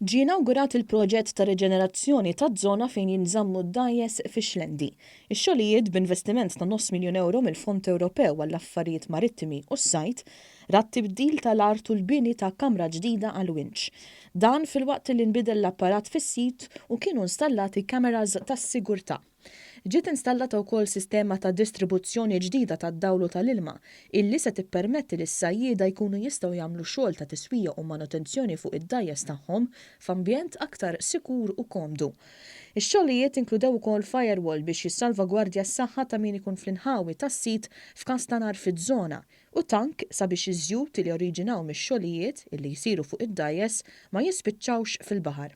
Ġie inawgurat il-proġett ta' riġenerazzjoni taż-żona fejn jinżammu D-Dgħajjes Fix-Xlendi. Ix-xogħlijiet b'investiment ta' nofs miljun euro mill-Fond Ewropew għall-Affarijiet Marittimi u s-Sajd rat-tibdil tal-art u l-bini ta' kamra ġdida għall-winċ. Dan fil-waqt li nbidel l-apparat fis-sit u kienu installati KAMERAS tas-sigurtà. Ġiet installata wkoll sistema ta' distribuzzjoni ġdida tad-dawl u tal-ilma illi se tippermetti lis-sajjieda jkunu jistgħu jagħmlu xogħol ta' tiswija u manutenzjoni fuq id-dgħajjes tagħhom f'ambjent aktar sikur u komdu. Ix-xogħlijiet inkludew ukoll firewall biex jissalvagwardja s-saħħa ta' min ikun fl-inħawi tas-sit f'każ ta' nar fiż-żona u tank sabiex iż-żjud li oriġinaw mix-xogħlijiet illi jsiru fuq id-dgħajjes ma jispiċċawx fil-baħar.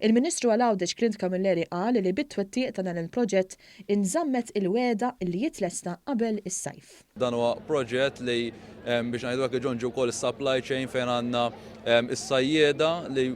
Il-Ministru għal-Għawdex Clint Camilleri qal li bit-twettiq ta' dan il-proġett inżammet il-weda li jitlesta qabel is-sajf. Dan huwa proġett li biex ngħidulek iġonġu wkoll is-supply chain fejn għandna is-sajjieda li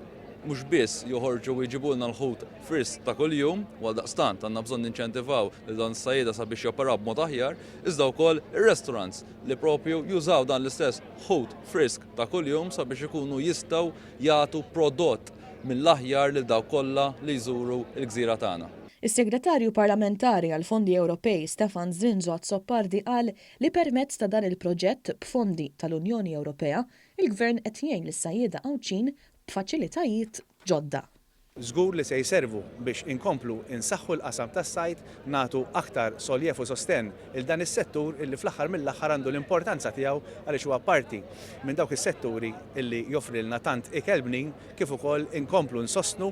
mhux biss joħorġu u jġibulna l-ħut frisk ta' kuljum, għal daqstant għandna bżonn ninċentivaw li dan is-sajjieda sabiex jopperaw b'mod aħjar, iżda wkoll ir-restaurants li propju jużaw dan l-istess ħut frisk ta' kuljum sabiex ikunu jistgħu jagħtu prodott mill-aħjar lil dawk kollha li jżuru l-gżira tagħna. Is-Segretarju Parlamentari għall-Fondi Ewropej Stefan Zrinzo-Azzopardi qal li permezz ta' dan il-proġett b'fondi tal-Unjoni Ewropea, il-Gvern qed jgħin lis-sajjieda Għawċin b'faċilitajiet ġodda. Żgur li se jservu biex inkomplu insaħħu l-qasam tas-sajd nagħtu aktar soljef u sosten il dan is-settur illi fl-aħħar mill-aħħar għandu l-importanza tiegħu għaliex huwa parti minn dawk is-setturi illi joffrilna tant ikel bnin kif ukoll inkomplu nsostnu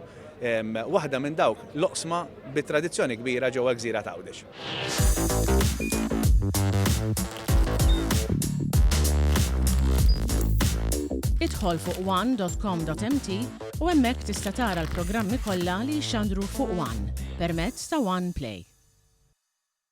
waħda minn dawk l-oqsma bit-tradizzjoni kbira ġewwa Gżira ta' Għawdex. Idħol fuq one.com.mt u hemmhekk tista' tara l-programmi kollha li jxandru fuq One permezz ta' One Play.